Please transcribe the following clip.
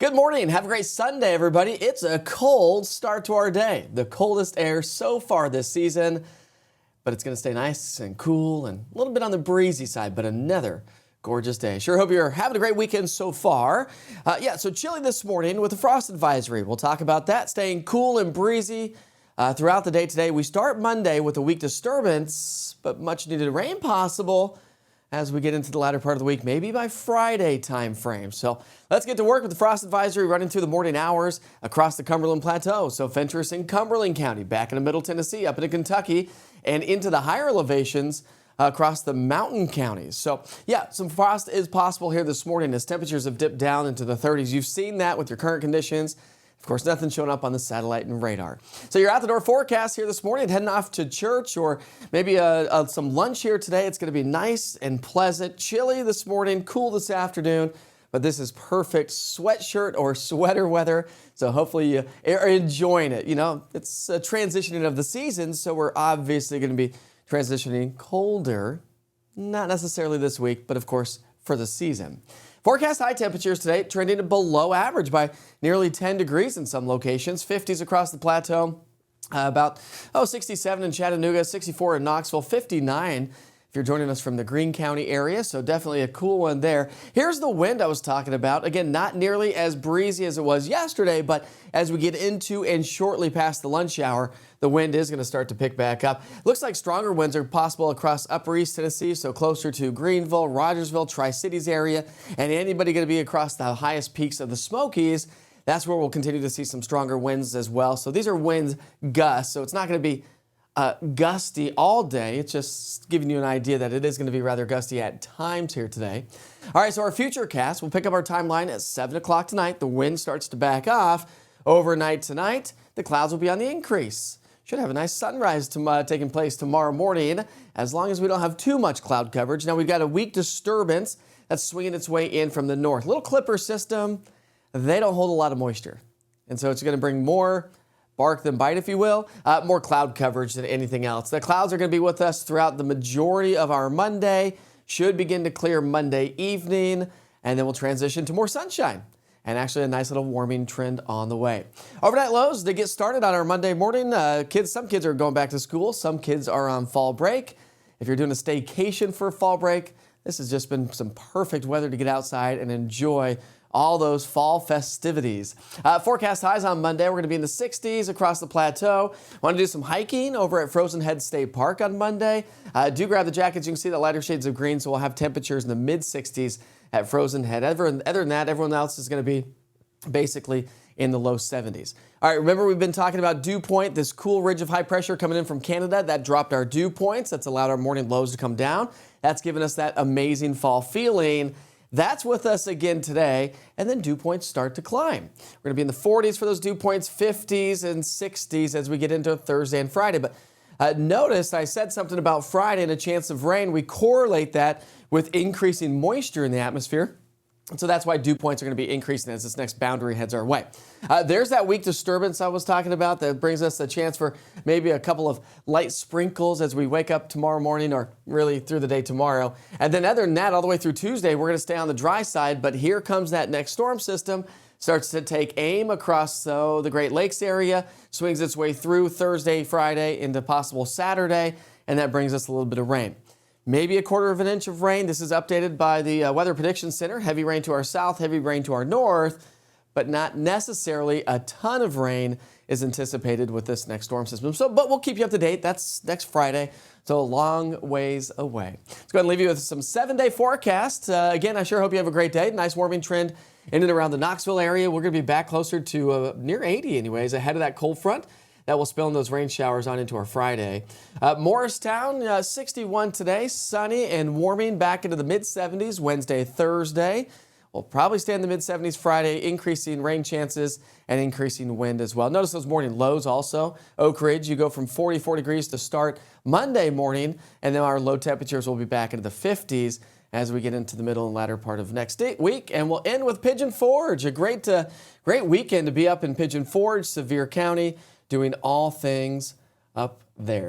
Good morning. Have a great Sunday, everybody. It's a cold start to our day. The coldest air so far this season, but it's going to stay nice and cool and a little bit on the breezy side, but another gorgeous day. Sure hope you're having a great weekend so far. So chilly this morning with the frost advisory. We'll talk about that, staying cool and breezy throughout the day today. We start Monday with a weak disturbance, but much needed rain possible as we get into the latter part of the week, maybe by Friday time frame. So let's get to work with the frost advisory running through the morning hours across the Cumberland Plateau. So Fentress and Cumberland County, back into Middle Tennessee, up into Kentucky, and into the higher elevations across the mountain counties. So some frost is possible here this morning as temperatures have dipped down into the 30s. You've seen that with your current conditions. Of course, nothing showing up on the satellite and radar. So your out-the-door forecast here this morning, heading off to church or maybe some lunch here today. It's going to be nice and pleasant, chilly this morning, cool this afternoon, but this is perfect sweatshirt or sweater weather. So hopefully you are enjoying it. You know, it's a transitioning of the season, so we're obviously going to be transitioning colder, not necessarily this week, but of course for the season. Forecast high temperatures today trending below average by nearly 10 degrees in some locations, 50s across the plateau, about 67 in Chattanooga, 64 in Knoxville, 59 if you're joining us from the Greene County area, so definitely a cool one there. Here's the wind I was talking about. Again, not nearly as breezy as it was yesterday, but as we get into and shortly past the lunch hour, the wind is going to start to pick back up. Looks like stronger winds are possible across upper East Tennessee, so closer to Greenville, Rogersville, Tri-Cities area, and anybody going to be across the highest peaks of the Smokies. That's where we'll continue to see some stronger winds as well. So these are winds gusts, so it's not going to be gusty all day. It's just giving you an idea that it is going to be rather gusty at times here today. All right, so our future cast, we'll pick up our timeline at 7 o'clock tonight. The wind starts to back off. Overnight tonight, the clouds will be on the increase. Should have a nice sunrise taking place tomorrow morning, as long as we don't have too much cloud coverage. Now we've got a weak disturbance that's swinging its way in from the north. Little clipper system, they don't hold a lot of moisture. And so it's going to bring more bark than bite, if you will, more cloud coverage than anything else. The clouds are going to be with us throughout the majority of our Monday, should begin to clear Monday evening, and then we'll transition to more sunshine and actually a nice little warming trend on the way. Overnight lows, they get started on our Monday morning. Some kids are going back to school. Some kids are on fall break. If you're doing a staycation for fall break, this has just been some perfect weather to get outside and enjoy all those fall festivities. Forecast highs on Monday. We're going to be in the 60s across the plateau. Want to do some hiking over at Frozen Head State Park on Monday? Do grab the jackets. You can see the lighter shades of green, so we'll have temperatures in the mid-60s at Frozen Head. Other than that, everyone else is going to be basically in the low 70s. All right, remember we've been talking about dew point, this cool ridge of high pressure coming in from Canada. That dropped our dew points. That's allowed our morning lows to come down. That's given us that amazing fall feeling. That's with us again today, and then dew points start to climb. We're going to be in the 40s for those dew points, 50s and 60s as we get into Thursday and Friday. But notice I said something about Friday and a chance of rain. We correlate that with increasing moisture in the atmosphere. So that's why dew points are going to be increasing as this next boundary heads our way. There's that weak disturbance I was talking about that brings us a chance for maybe a couple of light sprinkles as we wake up tomorrow morning, or really through the day tomorrow. And then other than that, all the way through Tuesday, we're going to stay on the dry side. But here comes that next storm system, starts to take aim across the Great Lakes area, swings its way through Thursday, Friday into possible Saturday, and that brings us a little bit of rain. Maybe a quarter of an inch of rain. This is updated by the Weather Prediction Center. Heavy rain to our south, heavy rain to our north, but not necessarily a ton of rain is anticipated with this next storm system. But we'll keep you up to date. That's next Friday, so a long ways away. Let's go ahead and leave you with some 7-day forecast. Again, I sure hope you have a great day. Nice warming trend in and around the Knoxville area. We're going to be back closer to near 80 anyways, ahead of that cold front. That will spill in those rain showers on into our Friday. Morristown, 61 today, sunny and warming back into the mid-70s Wednesday, Thursday. We'll probably stay in the mid-70s Friday, increasing rain chances and increasing wind as well. Notice those morning lows also. Oak Ridge, you go from 44 degrees to start Monday morning, and then our low temperatures will be back into the 50s as we get into the middle and latter part of next week. And we'll end with Pigeon Forge, a great weekend to be up in Pigeon Forge, Sevier County, doing all things up there.